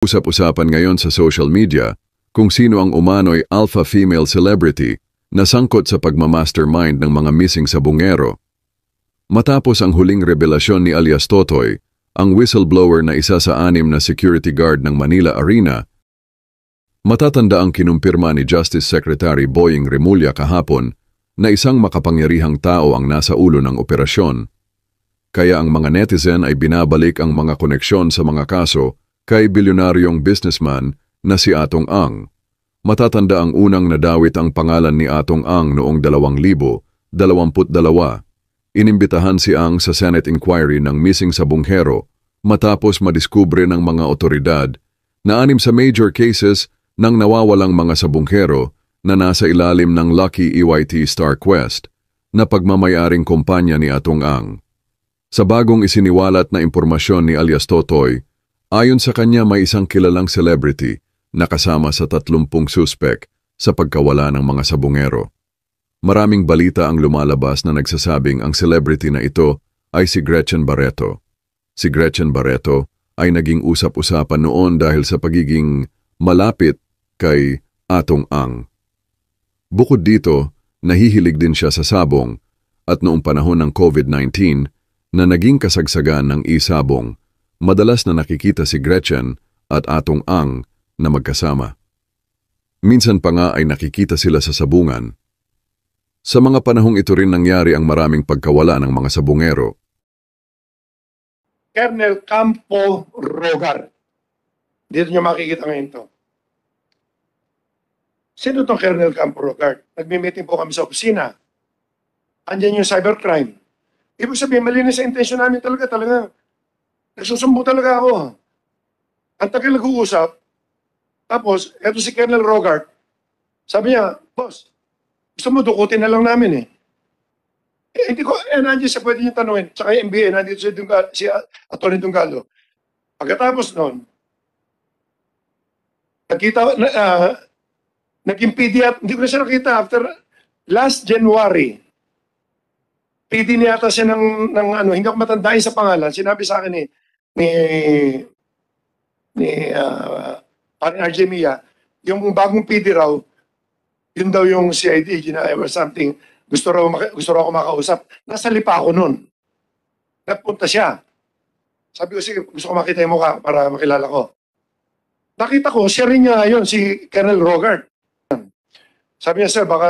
Usap-usapan ngayon sa social media kung sino ang umano'y alpha female celebrity na sangkot sa pagmamastermind ng mga missing sabungero. Matapos ang huling revelasyon ni alias Totoy, ang whistleblower na isa sa 6 na security guard ng Manila Arena, matatanda ang kinumpirma ni Justice Secretary Boying Remulla kahapon na isang makapangyarihang tao ang nasa ulo ng operasyon. Kaya ang mga netizen ay binabalik ang mga koneksyon sa mga kaso kay bilyonaryong businessman na si Atong Ang. Matatanda ang unang nadawit ang pangalan ni Atong Ang noong 2022. Inimbitahan si Ang sa Senate inquiry ng missing sabunghero matapos madiskubre ng mga otoridad na 6 sa major cases ng nawawalang mga sabunghero na nasa ilalim ng Lucky EYT Star Quest na pagmamayaring kumpanya ni Atong Ang. Sa bagong isiniwalat na impormasyon ni alias Totoy, ayon sa kanya may isang kilalang celebrity na kasama sa 30 suspek sa pagkawala ng mga sabungero. Maraming balita ang lumalabas na nagsasabing ang celebrity na ito ay si Gretchen Barreto. Si Gretchen Barreto ay naging usap-usapan noon dahil sa pagiging malapit kay Atong Ang. Bukod dito, nahihilig din siya sa sabong at noong panahon ng COVID-19 na naging kasagsagan ng e-sabong, madalas na nakikita si Gretchen at Atong Ang na magkasama. Minsan pa nga ay nakikita sila sa sabungan. Sa mga panahong ito rin nangyari ang maraming pagkawala ng mga sabungero. Colonel Campo Rogar. Dito nyo makikita ngayon ito. Sino itong Colonel Campo Rogar? Nagmi-meeting po kami sa opisina. Andyan yung cybercrime. Ibig sabihin, malinis sa intensyon namin talaga. Nagsusumbo talaga ako. Ang tagal nag-uusap. Tapos, eto si Colonel Rogart. Sabi niya, boss, gusto mo dukutin na lang namin eh. Hindi ko, nandiyan siya pwede niyo tanungin. Saka yung MBA, nandito si Atty. Dungalo. Pagkatapos noon, naging PD at, hindi ko na siya nakita after last January. PD niya ata siya ng ano, hindi ako matandain sa pangalan. Sinabi sa akin ni parang RJ Mia, yung bagong PD raw, yun daw yung CID or something, gusto raw ako makausap. Nasa lipa ako nun. Napunta siya. Sabi ko, sige, gusto ko makita yung mukha para makilala ko. Nakita ko, siya rin niya yun, si Colonel Rogart. Sabi niya, sir, baka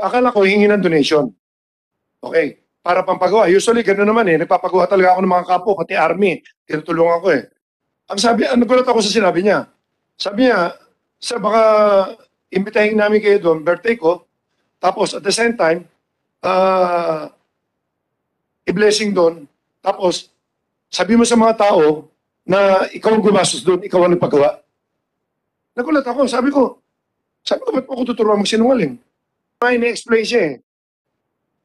akala ko hingi ng donation. Okay. Para pampagawa. Usually, gano'n naman eh. Nagpapagawa talaga ako ng mga kapo, pati army. Tinutulungan ko eh. Ang sabi, nagulat ako sa sinabi niya. Sabi niya, sir, baka imbitahin namin kayo doon, birthday ko. Tapos, at the same time, i-blessing doon. Tapos, sabi mo sa mga tao na ikaw ang gumastos doon, ikaw ang nagpagawa. Nagulat ako. Sabi ko, ba't mo ako tuturuan magsinungaling? May na-explain siya eh.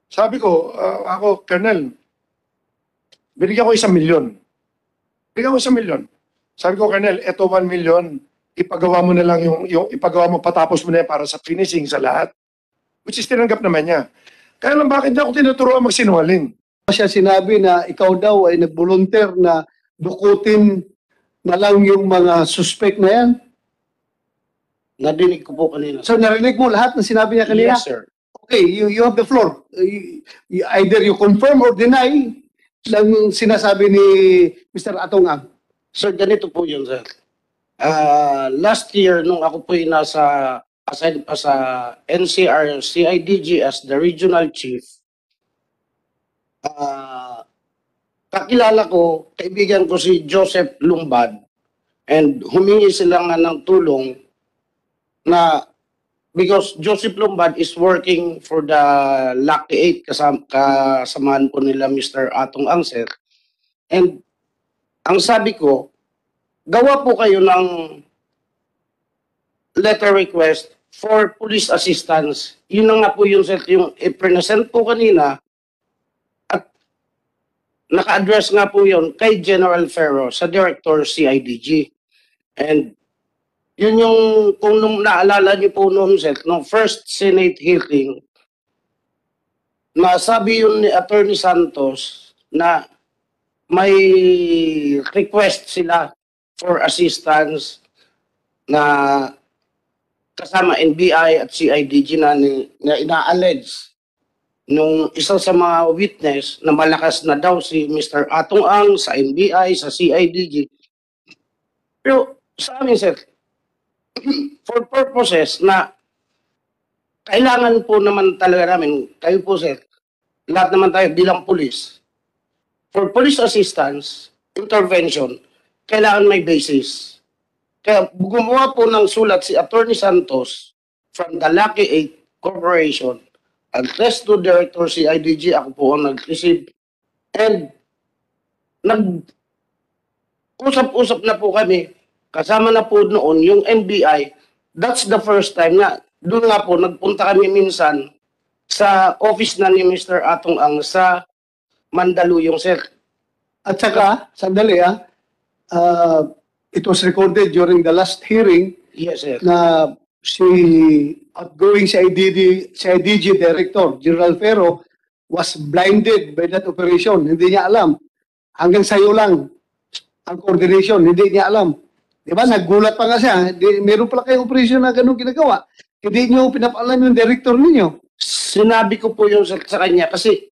Sabi ko, ako, Colonel, binigyan ko 1 milyon. Binigyan ko 1 milyon. Sabi ko, Colonel, eto 1 milyon, ipagawa mo na lang yung ipagawa mo, patapos mo na yan para sa finishing sa lahat. Which is tinanggap naman niya. Kaya lang, bakit niya ako tinuturuan magsinungaling? Siya sinabi na ikaw daw ay nag-volunteer na dukutin na lang yung mga suspect na yan. Narinig ko po kanina. So narinig mo lahat ng sinabi niya kanina? Yes, sir. Okay, you have the floor. Either you confirm or deny lang sinasabi ni Mr. Atong Ang. Sir, ganito po yun, sir. Last year, nung ako po yung assigned pa sa NCR CIDG as the regional chief, kakilala ko, kaibigan ko si Joseph Lumbad, and humingi sila nga ng tulong na because Joseph Lumbad is working for the Lucky 8 kasamahan po nila Mr. Atong Ang, sir. And ang sabi ko, gawa po kayo ng letter request for police assistance. Yun na nga po yun, sir, yung i-present po kanina at naka-address nga po yun kay General Ferro sa Director CIDG. And yun yung, kung naalala niyo po noon, sir, no first Senate hearing, nasabi yun ni Attorney Santos na may request sila for assistance na kasama NBI at CIDG na ina-allege nung isa sa mga witness na malakas na daw si Mr. Atong Ang sa NBI, sa CIDG. Pero sa amin, sir, for purposes na kailangan po naman talaga namin, kayo po, sir, lahat naman tayo bilang police, for police assistance, intervention, kailangan may basis. Kaya gumawa po ng sulat si Attorney Santos from the Lucky 8 Corporation, address to Director CIDG, ako po ang nag-receive, and nag-usap-usap na po kami, kasama na po noon yung NBI. That's the first time na doon nga po, nagpunta kami minsan sa office na ni Mr. Atong Ang sa Mandaluyong, sir. At saka, sandali it was recorded during the last hearing Yes, sir. na si outgoing CIDG Director, General Ferro, was blinded by that operation. Hindi niya alam. Hanggang sayo lang ang coordination, hindi niya alam. Di ba? Naggulat pa nga siya. Meron pala kayong operation na ganun ginagawa. Hindi niyo pinapaalam yung director ninyo. Sinabi ko po yung sa kanya kasi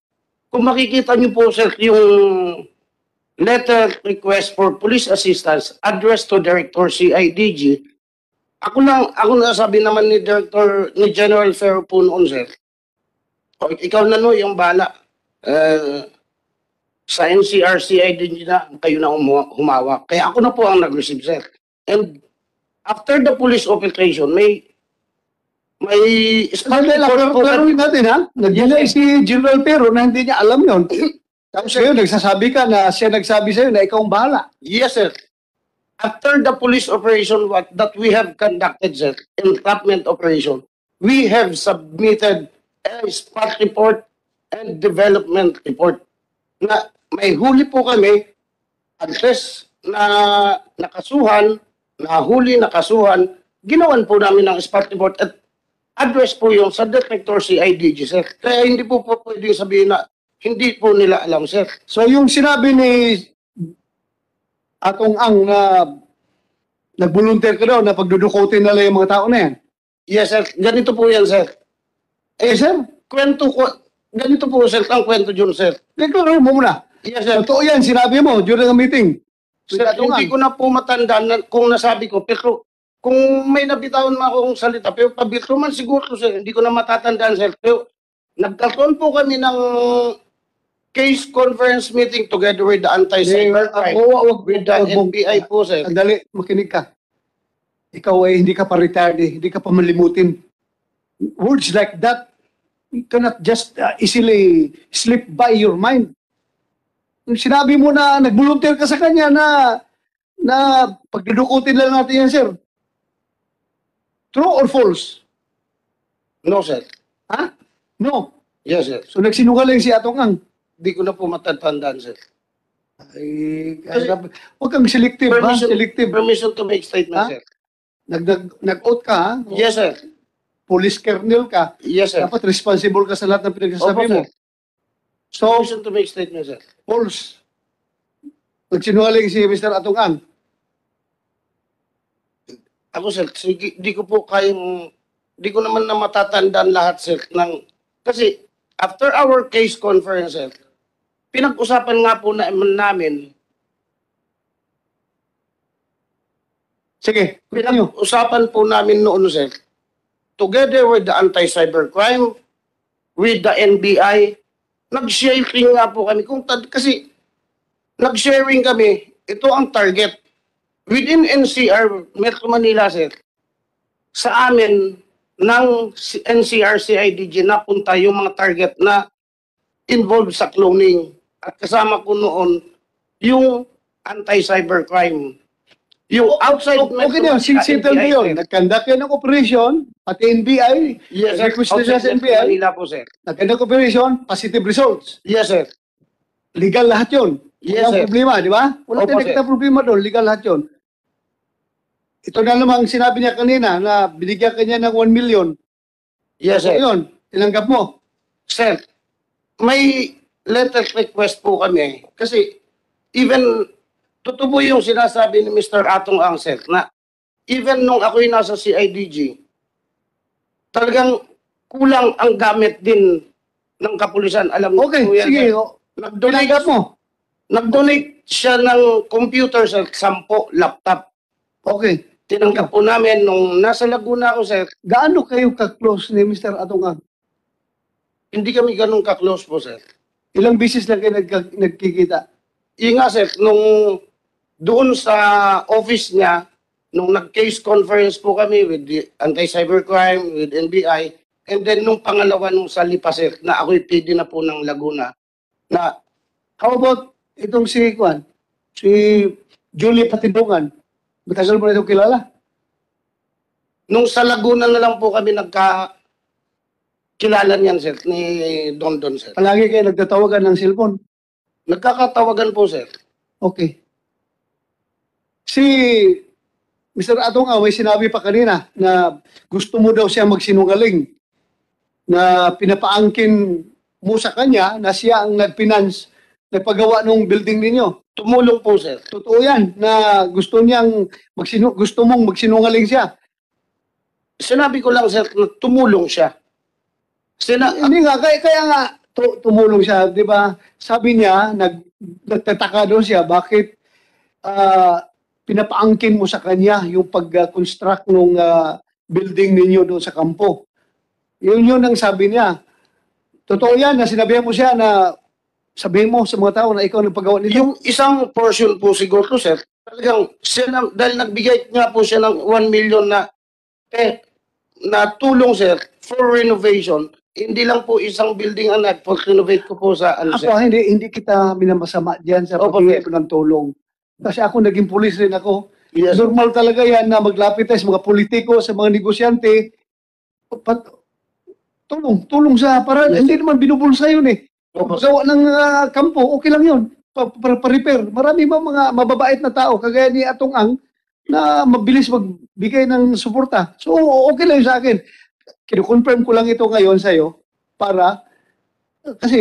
kung makikita niyo po, sir, yung letter request for police assistance addressed to Director CIDG, ako nasabi naman ni General Ferro po noon, sir. O, ikaw na no, yung bala. Sa NCR, CIDG na, kayo na humawak. Kaya ako na po ang nag-receive, sir. And after the police operation, may Pero natin ha, nag-delay si General Ferro na hindi niya alam yon. Tapos ngayon, nagsasabi ka na siya nagsabi sa'yo na ikaw ang bahala. Yes, sir. After the police operation that we have conducted, sir, entrapment operation, we have submitted a spot report and development report na may huli po kami, address na nakasuhan, nakasuhan, ginawan po namin ng spot report at address po yung sa Director CIDG, sir. Kaya hindi po pwedeng sabihin na hindi po nila alam, sir. So yung sinabi ni Atong Ang na nag-volunteer ka daw na pagdudukutin nila yung mga tao na yan. Yes, sir. Ganito po yan, sir. Sir? Ganito po, sir, ang kwento dyan, sir. Deklaro mo muna. Yes, sir. Totoo yan, sinabi mo during a meeting. Sir, hindi ko na po matandaan kung nasabi ko, pero kung may nabitawan na akong salita, pero pabirto man siguro, sir, hindi ko na matatandaan, sir. Pero nagkakaroon po kami ng case conference meeting together with the anti-cybercrime, with the NBI po, sir. Sandali, makinig ka. Ikaw ay hindi ka pa retired hindi ka pa malimutin. Words like that, you cannot just easily slip by your mind. Yung sinabi mo na nag-volunteer ka sa kanya na pagdudukutin lang natin yan, sir. True or false? No, sir. Ha? No. Yes, sir. So nagsinungaling si Atong Ang. Hindi ko na po matatandaan, sir. Ay, huwag kang selective, ha? Selective. Permission to make statement, Ha? sir. Nag-out ka, ha? Yes, sir. Police kernel ka. Yes, sir. Dapat responsible ka sa lahat ng pinagsasabi Opo, mo. sir. So, Permission to make statement, sir. false. Nagsinungaling si Mr. Atong Ang. Ako, sir, sige, di ko naman na matatandaan lahat, sir, kasi after our case conference, sir, pinag-usapan nga po namin, Sige, continue. pinag-usapan po namin noon, sir, together with the anti-cybercrime, with the NBI, nag-sharing nga po kami. Kasi nag-sharing kami, ito ang target. Within NCR, Metro Manila, sir, sa amin, ng NCR CIDG, napunta yung mga target na involved sa cloning. At kasama ko noon, yung anti-cybercrime. Yung outside Okay na yun, settle na yun. Nagkandak yan ng operation, pati NBI, Yes, sir. request na siya Outside sa Metro NBI, Manila po, sir. nagkandak operation, positive results. Yes, sir. Legal lahat yun. Yes, Walang sir. problema, di ba? Wala Opo, tayong nakita problema doon, legal lahat yun. Ito na namang sinabi niya kanina na binigyan kanya ng 1 million. Yes, So sir. yun, tinanggap mo. Sir, may letter request po kami kasi even totoo po yung sinasabi ni Mr. Atong Ang, na even nung ako'y nasa CIDG, talagang kulang ang gamit din ng kapulisan. Alam mo Okay, po yan, sige. sir. o, Nag-donate, Tinanggap mo. nag-donate siya ng computer, sir, 10 laptop. Okay. Tinanggap po namin nung nasa Laguna ako, sir. Gaano kayo ka-close ni Mr. Atungang? Hindi kami ganun ka-close po, sir. Ilang bisis lang kayo nagkikita? Yun nga, sir, nung doon sa office niya, nung nag-case conference po kami with the anti-cybercrime, with NBI, and then nung pangalawa nung sa Lipa, sir, na ako'y PD na po ng Laguna, na How about itong si Juan? Si Julie Patindungan. Matagal mo na itong kilala? nung sa Laguna na lang po kami kilala niyan, sir, ni Don, sir. Palagi kayo nagtatawagan ng cellphone. Nagkakatawagan po, sir. Okay. Si Mr. Atong may sinabi pa kanina na gusto mo daw siya magsinungaling na pinapaangkin mo sa kanya na siya ang nagfinance, nagpagawa ng building ninyo. Tumulong po, sir. Totoo yan na gusto gusto mong magsinungaling siya. Sinabi ko lang, sir, na tumulong siya. Hindi nga, kaya nga tumulong siya, di ba? Sabi niya, nagtataka doon siya, bakit pinapaangkin mo sa kanya yung pag-construct ng building ninyo doon sa kampo. Yun ang sabi niya. Totoo yan na sinabihan mo siya na sabihin mo sa mga tao na ikaw nagpagawa nito. Yung isang portion po siguro, sir, talagang siya dahil nagbigay nga po siya ng 1 million na tulong, sir, for renovation. Hindi lang po isang building ang nag-renovate ko po sa ano, sir. Ako, hindi kita minamasama diyan sa Opo, paghingi sir. ko ng tulong. Kasi ako naging pulis rin ako. Yes, Normal talaga yan na maglapit tayo sa mga politiko, sa mga negosyante. Tulong sa para Yes, hindi naman binubulsa yun eh. Opo, Gawa ng kampo, okay lang yun. Pa-repair. Marami mga mababait na tao, kagaya ni Atong Ang, na mabilis magbigay ng suporta. So, okay lang yun sa akin. Kino-confirm ko lang ito ngayon sa'yo para, kasi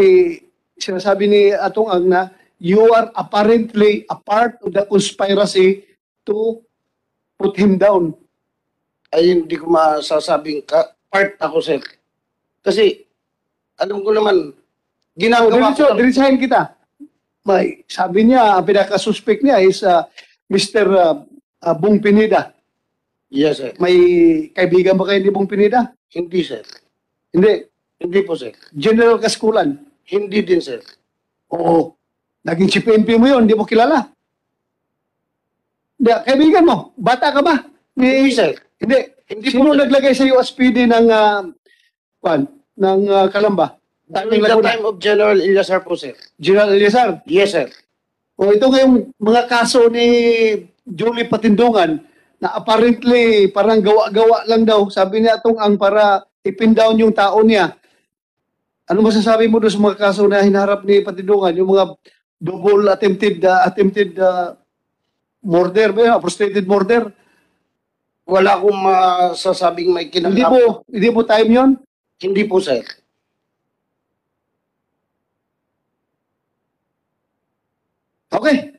sinasabi ni Atong Ang na you are apparently a part of the conspiracy to put him down. ay hindi ko masasabing part ako, sir. Kasi, alam ko naman, ginagawa ko lang. Diretsahin kita. Sabi niya, ang pinaka-suspect niya is Mr. Bong Pineda. Yes, sir. May kaibigan ba kayo ni Bong Pineda? Hindi, sir. Hindi. Hindi po, sir. General Kaskulan. Hindi din, sir. Oo. Naging chief PNP mo yun, hindi mo kilala. Hindi, kaibigan mo. Bata ka ba? Hindi, sir. Hindi. Hindi Sino po, sir. naglagay sa USPD ng Kalamba? During the time of General Eliazar po, sir. General Eliazar. Yes, sir. O ito ngayong mga kaso ni Julie Patindungan na apparently parang gawa-gawa lang daw. Sabi niya itong ang para ipin down yung tao niya. Ano masasabi mo doon sa mga kaso na hinaharap ni Patindungan? Yung mga double attempted murder, frustrated murder? Wala akong masasabing may kinalaman. Hindi mo time yon? Hindi po, sir. Okay.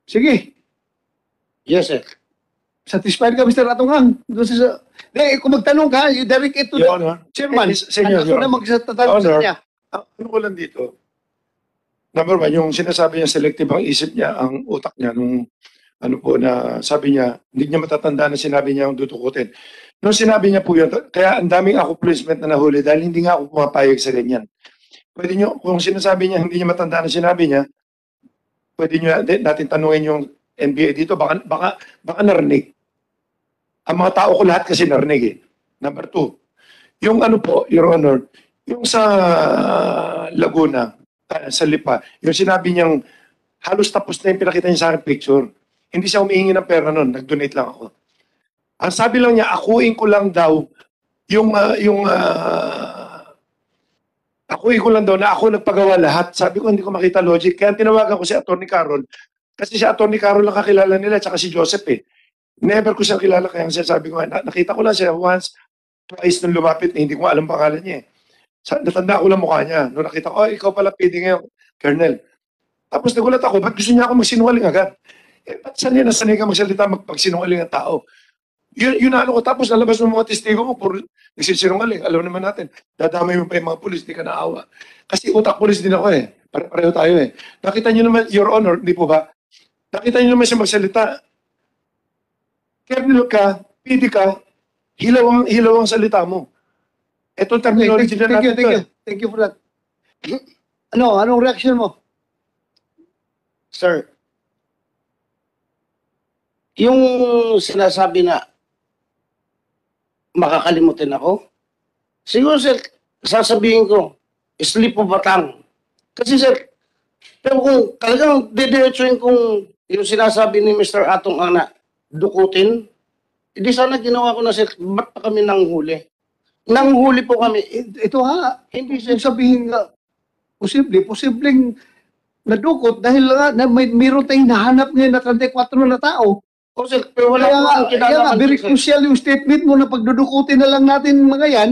Sige. Yes, sir. Satisfied ka, Mr. Atunghang? Kung magtanong ka, you direct it to Your the Honor. chairman. Senyor, Ako na magtatanong sa Honor. kanya. Ano ko lang dito? Number one, yung sinasabi niya selective ang isip niya, ang utak niya, nung ano po na sabi niya, hindi niya matatanda na sinabi niya ang dutukutin. Nung sinabi niya po yun, kaya ang daming accomplishment na nahuli dahil hindi nga ako pumapayag sa ganyan. Pwede niyo, kung sinasabi niya, hindi niya matanda na sinabi niya, pwede niyo natin tanungin yung NBA dito, baka narinig. Ang mga tao ko lahat kasi narinig eh. Number two, yung ano po, Your Honor, yung sa Laguna, sa Lipa, yung sinabi niyang halos tapos na yung pinakita niya sa akin picture. Hindi siya humihingi ng pera nun, nag-donate lang ako. Ang sabi lang niya, akuin ko lang daw akuin ko lang daw na ako nagpagawa lahat. Sabi ko, hindi ko makita logic. Kaya tinawagan ko si Atty. Carol. Kasi si Atty. Carol lang kakilala nila, tsaka si Joseph eh. Never ko siya kilala, kaya sabi ko, nakita ko lang siya once, twice nung lumapit, hindi ko alam pangalan niya eh. Natanda ko lang mukha niya. Nung nakita ko, ikaw pala PD ngayon, Colonel. Tapos nagulat ako, ba't gusto niya ako magsinungaling agad? Ba't sanay ka magsalita magpagsinungaling ang tao? Yun ano ko, tapos lalabas ng mga testigo mo, puro nagsisinungaling. Alam naman natin, dadamay mo pa yung mga pulis, di ka naawa. Kasi utak pulis din ako eh. Pareho tayo eh. Nakita niyo naman, Your Honor, di po ba? Nakita niyo naman siya magsalita. Kernel ka, PD ka, hilaw ang salita mo. Ito ang terminology na natin. Thank you for that. Anong reaction mo? Sir, yung sinasabi na makakalimutin ako, siguro sir, sasabihin ko, slip of a tongue. Kasi sir, pero kung talagang didiretsuin kung yung sinasabi ni Mr. Atong ang na dukutin, hindi sana ginawa ko na sir, ba't pa kami nanghuli? Nanghuli po kami. Ito ha, Hindi sir, sabihin nga, posibleng nadukot dahil nga mayroon tayong nahanap ngayon na 34 na tao. o sir, pero wala Kaya po nga, akong kinalaman. very sir. crucial yung statement mo na pagdudukutin na lang natin mga yan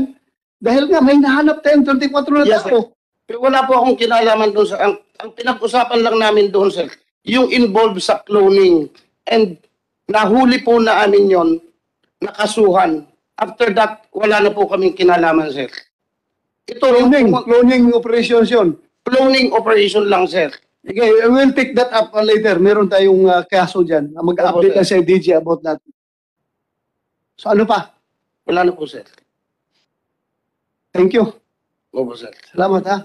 dahil nga may nahanap tayong 34 na Yes, tao. Pero wala po akong kinalaman doon sa ang pinag-usapan lang namin doon sir, yung involved sa cloning and nahuli po na amin yon, nakasuhan. After that, wala na po kaming kinalaman sir. Ito Cloning operations yun. cloning operation lang sir. Okay, we'll take that up later. Meron tayong kaso dyan. Mag-update na sa DJ about that. So ano pa? Wala na po sir. Thank you. Opo sir. Salamat ha.